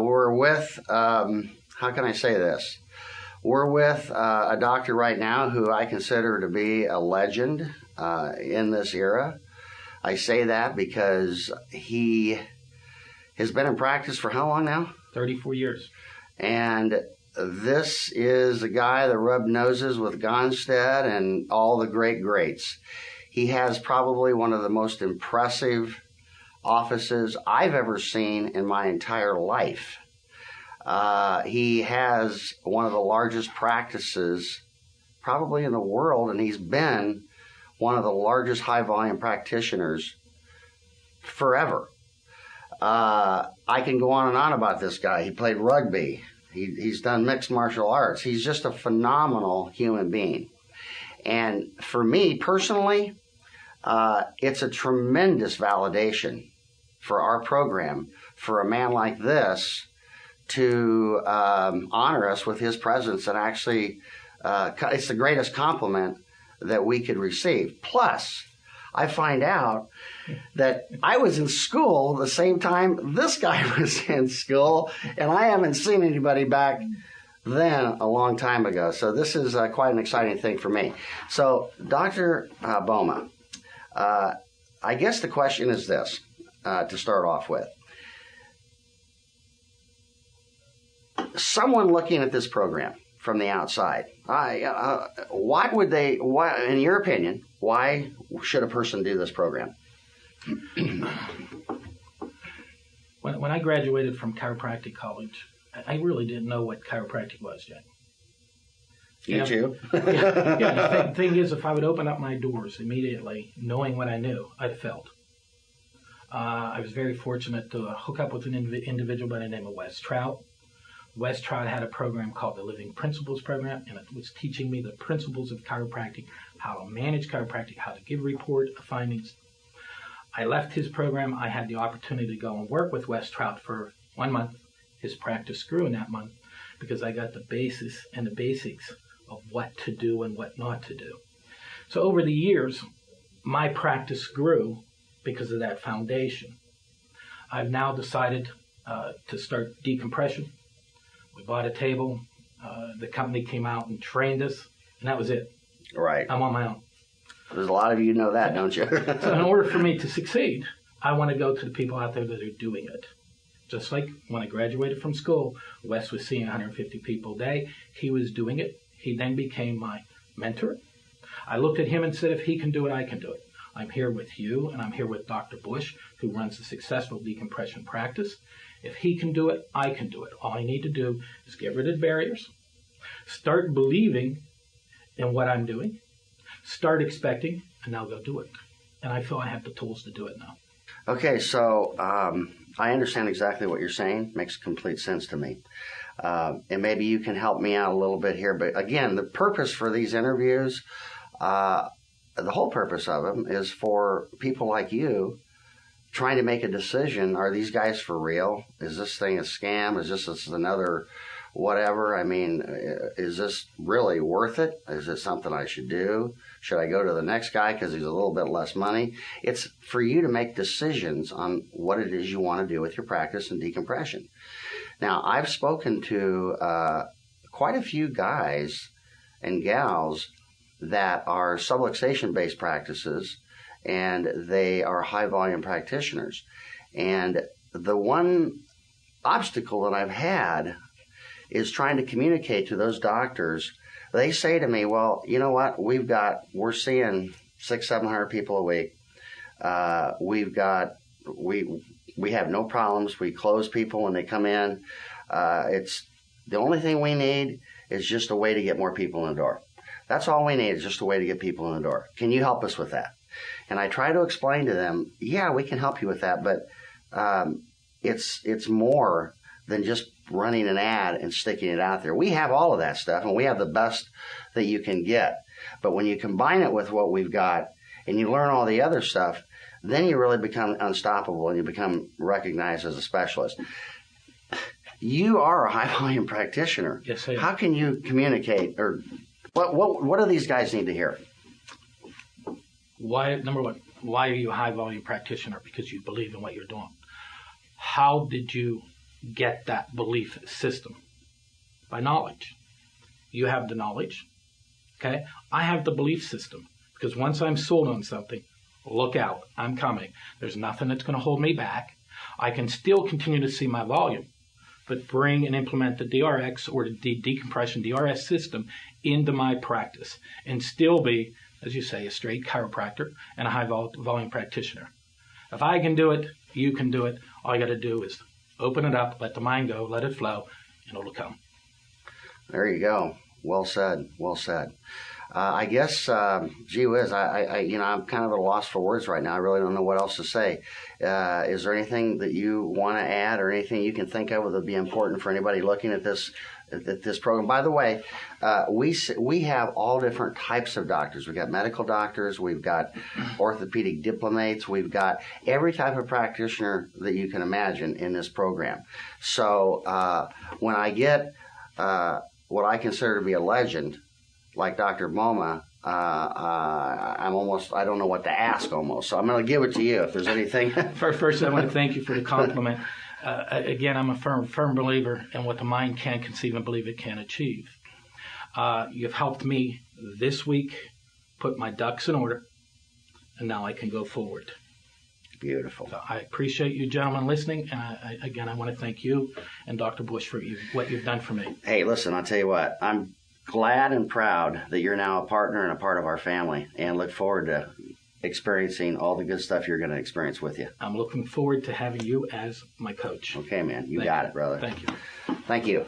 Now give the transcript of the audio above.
We're with, how can I say this? We're with a doctor right now who I consider to be a legend in this era. I say that because he has been in practice for how long now? 34 years. And this is a guy that rubbed noses with Gonstead and all the great greats. He has probably one of the most impressive offices I've ever seen in my entire life. He has one of the largest practices probably in the world, and he's been one of the largest high-volume practitioners forever. I can go on and on about this guy. He played rugby. He's done mixed martial arts. He's just a phenomenal human being. And for me personally, it's a tremendous validation for our program for a man like this to honor us with his presence, and actually it's the greatest compliment that we could receive. Plus, I find out that I was in school the same time this guy was in school, and I haven't seen anybody back then a long time ago. So this is quite an exciting thing for me. So, Dr. Bouma, I guess the question is this, to start off with. Someone looking at this program from the outside, why in your opinion, why should a person do this program? When I graduated from chiropractic college, I really didn't know what chiropractic was yet. You too? Yeah. The thing is, if I would open up my doors immediately, knowing what I knew, I failed. I was very fortunate to hook up with an individual by the name of Wes Trout. Wes Trout had a program called the Living Principles Program, and it was teaching me the principles of chiropractic, how to manage chiropractic, how to give report findings. I left his program. I had the opportunity to go and work with Wes Trout for 1 month. His practice grew in that month because I got the basis and the basics of what to do and what not to do. So over the years, my practice grew because of that foundation. I've now decided to start decompression. We bought a table. The company came out and trained us, and that was it. Right. I'm on my own. There's a lot of you know that, don't you? So in order for me to succeed, I want to go to the people out there that are doing it. Just like when I graduated from school, Wes was seeing 150 people a day. He was doing it. He then became my mentor. I looked at him and said, if he can do it, I can do it. I'm here with you, and I'm here with Dr. Bush, who runs a successful decompression practice. If he can do it, I can do it. All I need to do is get rid of the barriers, start believing in what I'm doing, start expecting, and now go do it. And I feel I have the tools to do it now. Okay, so I understand exactly what you're saying. Makes complete sense to me. And maybe you can help me out a little bit here. But again, the purpose for these interviews, the whole purpose of them is for people like you trying to make a decision. Are these guys for real? Is this thing a scam? Is this another whatever? I mean, is this really worth it? Is it something I should do? Should I go to the next guy because he's a little bit less money? It's for you to make decisions on what it is you want to do with your practice and decompression. Now, I've spoken to quite a few guys and gals that are subluxation-based practices, and they are high-volume practitioners. And the one obstacle that I've had is trying to communicate to those doctors. They say to me, well, you know what, we're seeing 600-700 people a week. We have no problems. We close people when they come in. It's the only thing we need is just a way to get more people in the door. That's all we need is just a way to get people in the door. Can you help us with that? And I try to explain to them, yeah, we can help you with that, but it's more than just running an ad and sticking it out there. We have all of that stuff, and we have the best that you can get. But when you combine it with what we've got and you learn all the other stuff, then you really become unstoppable and you become recognized as a specialist. You are a high-volume practitioner. Yes, I am. How can you communicate, or what do these guys need to hear? Why, number one, why are you a high-volume practitioner? Because you believe in what you're doing. How did you get that belief system? By knowledge. You have the knowledge. Okay? I have the belief system. Because once I'm sold on something, look out. I'm coming. There's nothing that's going to hold me back. I can still continue to see my volume, but bring and implement the DRX or the decompression DRS system into my practice and still be, as you say, a straight chiropractor and a high volume practitioner. If I can do it, you can do it. All you got to do is open it up, let the mind go, let it flow, and it'll come. There you go. Well said. Well said. I guess, gee whiz, I'm kind of at a loss for words right now. I really don't know what else to say. Is there anything that you want to add, or anything you can think of that would be important for anybody looking at this program? By the way, we have all different types of doctors. We've got medical doctors. We've got orthopedic diplomates. We've got every type of practitioner that you can imagine in this program. So when I get what I consider to be a legend, like Dr. Bouma, I don't know what to ask almost. So I'm going to give it to you if there's anything. First, I want to thank you for the compliment. Again, I'm a firm believer in what the mind can conceive and believe it can achieve. You've helped me this week put my ducks in order, and now I can go forward. Beautiful. So I appreciate you gentlemen listening. Again, I want to thank you and Dr. Bush for what you've done for me. Hey, listen, I'll tell you what. I'm glad and proud that you're now a partner and a part of our family, and look forward to experiencing all the good stuff you're going to experience with you. I'm looking forward to having you as my coach. Okay, man. You got it, brother. Thank you. Thank you.